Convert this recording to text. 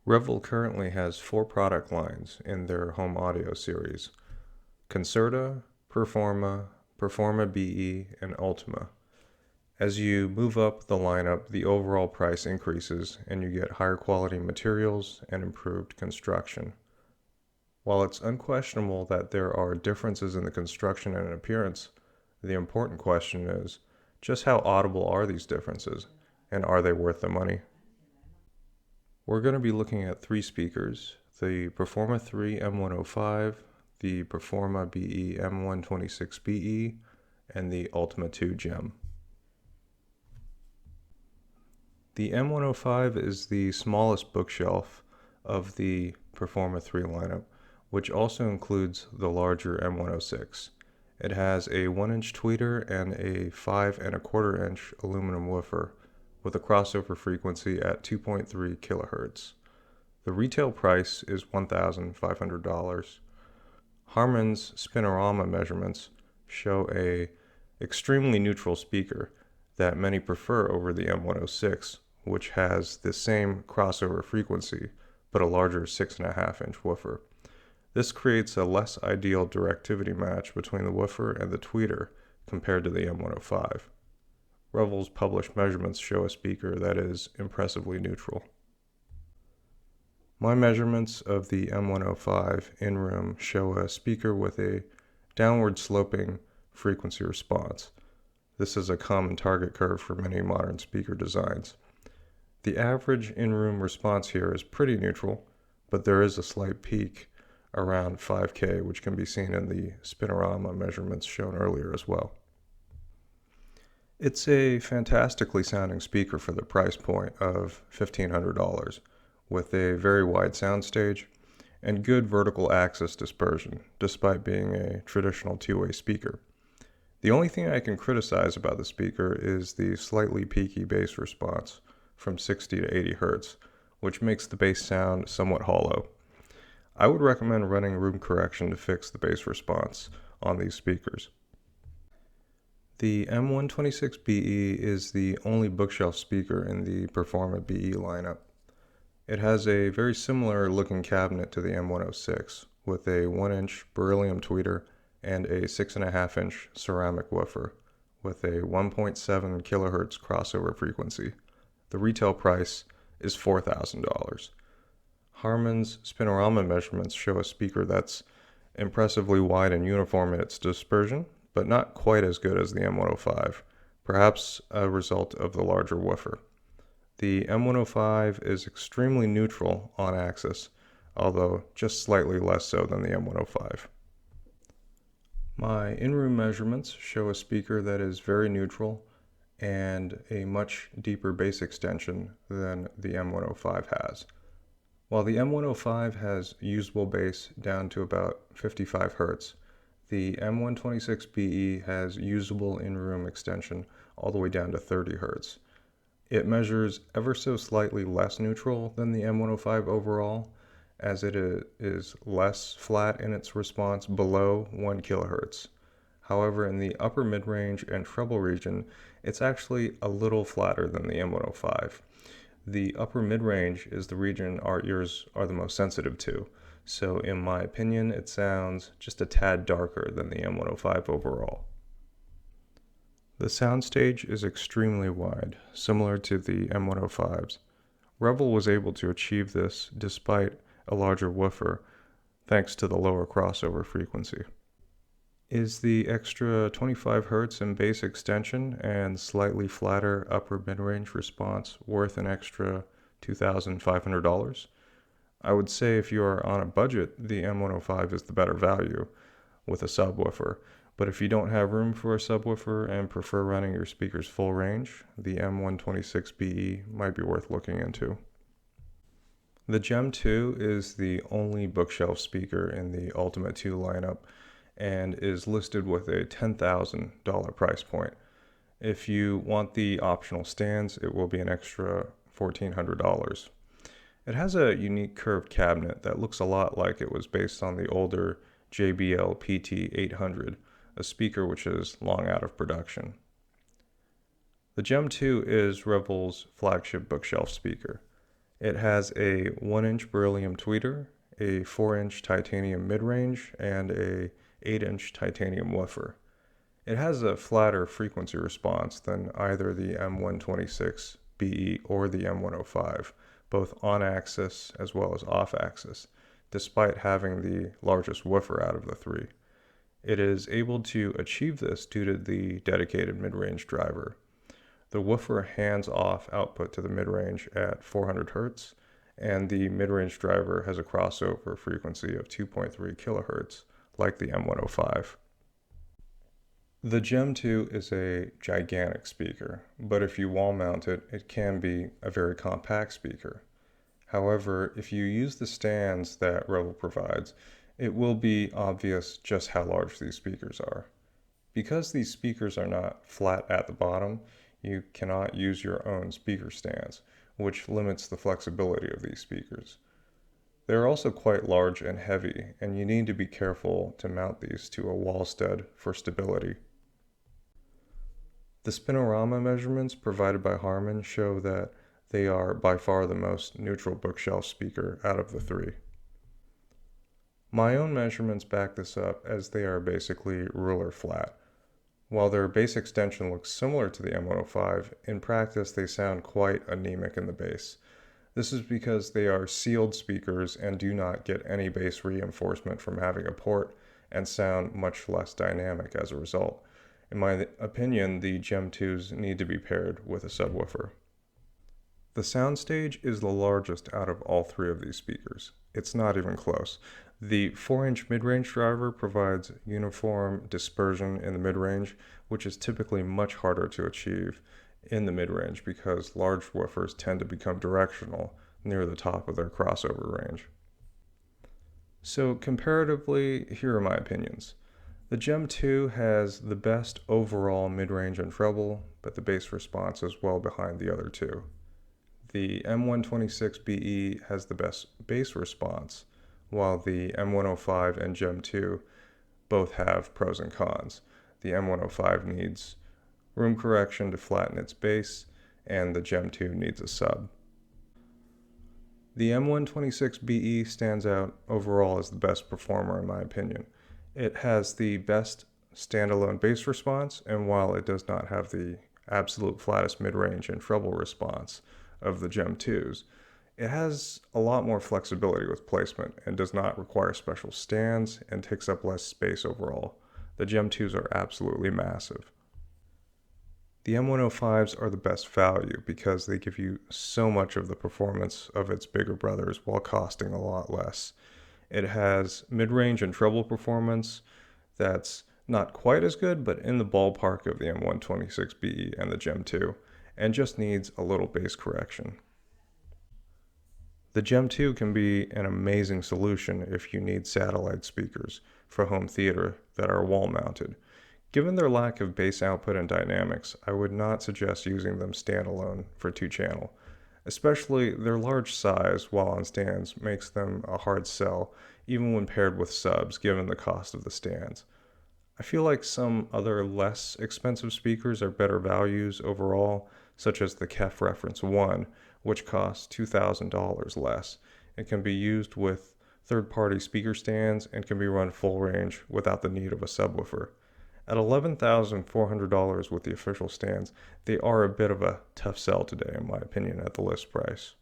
Revel currently has 4 product lines in their home audio series: Concerta, Performa, PerformaBE, and Ultima. As you move up the lineup, the overall price increases and you get higher quality materials and improved construction. While it's unquestionable that there are differences in the construction and appearance, the important question is, just how audible are these differences, and are they worth the money? We're going to be looking at 3 speakers: the Performa3 M105, the PerformaBE M126BE, and the Ultima2 Gem. The M105 is the smallest bookshelf of the Performa3 lineup, which also includes the larger M106. It has a 1-inch tweeter and a 5 1/4-inch aluminum woofer with a crossover frequency at 2.3 kHz. The retail price is $1,500. Harman's spinorama measurements show a extremely neutral speaker that many prefer over the M106, which has the same crossover frequency but a larger 6.5-inch woofer. This creates a less ideal directivity match between the woofer and the tweeter compared to the M105. Revel's published measurements show a speaker that is impressively neutral. My measurements of the M105 in-room show a speaker with a downward sloping frequency response. This is a common target curve for many modern speaker designs. The average in-room response here is pretty neutral, but there is a slight peak around 5K, which can be seen in the spinorama measurements shown earlier as well. It's a fantastically sounding speaker for the price point of $1,500, with a very wide soundstage and good vertical axis dispersion, despite being a traditional two-way speaker. The only thing I can criticize about the speaker is the slightly peaky bass response from 60 to 80 Hz, which makes the bass sound somewhat hollow. I would recommend running room correction to fix the bass response on these speakers. The M126BE is the only bookshelf speaker in the PerformaBE lineup. It has a very similar looking cabinet to the M106, with a 1-inch beryllium tweeter and a 6.5-inch ceramic woofer, with a 1.7 kHz crossover frequency. The retail price is $4,000. Harman's spinorama measurements show a speaker that's impressively wide and uniform in its dispersion, but not quite as good as the M105, perhaps a result of the larger woofer. The M105 is extremely neutral on axis, although just slightly less so than the M105. My in-room measurements show a speaker that is very neutral and a much deeper bass extension than the M105 has. While the M105 has usable bass down to about 55 Hz, the M126BE has usable in-room extension all the way down to 30 Hz. It measures ever so slightly less neutral than the M105 overall, as it is less flat in its response below 1 kHz. However, in the upper mid-range and treble region, it's actually a little flatter than the M105. The upper mid-range is the region our ears are the most sensitive to, so in my opinion, it sounds just a tad darker than the M105 overall. The soundstage is extremely wide, similar to the M105's. Revel was able to achieve this despite a larger woofer, thanks to the lower crossover frequency. Is the extra 25 Hz in bass extension and slightly flatter upper mid-range response worth an extra $2,500? I would say if you are on a budget, the M105 is the better value with a subwoofer, but if you don't have room for a subwoofer and prefer running your speakers full range, the M126BE might be worth looking into. The Gem2 is the only bookshelf speaker in the Ultima2 lineup and is listed with a $10,000 price point. If you want the optional stands, it will be an extra $1,400. It has a unique curved cabinet that looks a lot like it was based on the older JBL PT800, a speaker which is long out of production. The Gem2 is Revel's flagship bookshelf speaker. It has a 1-inch beryllium tweeter, a 4-inch titanium mid-range, and a 8-inch titanium woofer. It has a flatter frequency response than either the M126BE or the M105, both on-axis as well as off-axis, despite having the largest woofer out of the three. It is able to achieve this due to the dedicated mid-range driver. The woofer hands-off output to the mid-range at 400 Hz, and the mid-range driver has a crossover frequency of 2.3 kHz, like the M105. The Gem 2 is a gigantic speaker, but if you wall mount it, it can be a very compact speaker. However, if you use the stands that Revel provides, it will be obvious just how large these speakers are. Because these speakers are not flat at the bottom, you cannot use your own speaker stands, which limits the flexibility of these speakers. They're also quite large and heavy, and you need to be careful to mount these to a wall stud for stability. The spinorama measurements provided by Harman show that they are by far the most neutral bookshelf speaker out of the three. My own measurements back this up, as they are basically ruler flat. While their bass extension looks similar to the M105, in practice they sound quite anemic in the bass. This is because they are sealed speakers and do not get any bass reinforcement from having a port, and sound much less dynamic as a result. In my opinion, the Gem 2s need to be paired with a subwoofer. The soundstage is the largest out of all three of these speakers. It's not even close. The 4-inch mid-range driver provides uniform dispersion in the mid-range, which is typically much harder to achieve in the mid-range because large woofers tend to become directional near the top of their crossover range. So comparatively, here are my opinions. The Gem 2 has the best overall mid-range and treble, but the bass response is well behind the other two. The M126BE has the best bass response, while the M105 and Gem 2 both have pros and cons. The M105 needs room correction to flatten its bass, and the Gem 2 needs a sub. The M126BE stands out overall as the best performer in my opinion. It has the best standalone bass response, and while it does not have the absolute flattest mid-range and treble response of the Gem 2s, it has a lot more flexibility with placement and does not require special stands and takes up less space overall. The Gem 2s are absolutely massive. The M105s are the best value because they give you so much of the performance of its bigger brothers while costing a lot less. It has mid-range and treble performance that's not quite as good, but in the ballpark of the M126BE and the Gem 2, and just needs a little bass correction. The Gem 2 can be an amazing solution if you need satellite speakers for home theater that are wall mounted. Given their lack of bass output and dynamics, I would not suggest using them standalone for 2-channel. Especially their large size while on stands makes them a hard sell, even when paired with subs, given the cost of the stands. I feel like some other less expensive speakers are better values overall, such as the KEF Reference 1, which costs $2,000 less. It can be used with third-party speaker stands and can be run full range without the need of a subwoofer. At $11,400 with the official stands, they are a bit of a tough sell today, in my opinion, at the list price.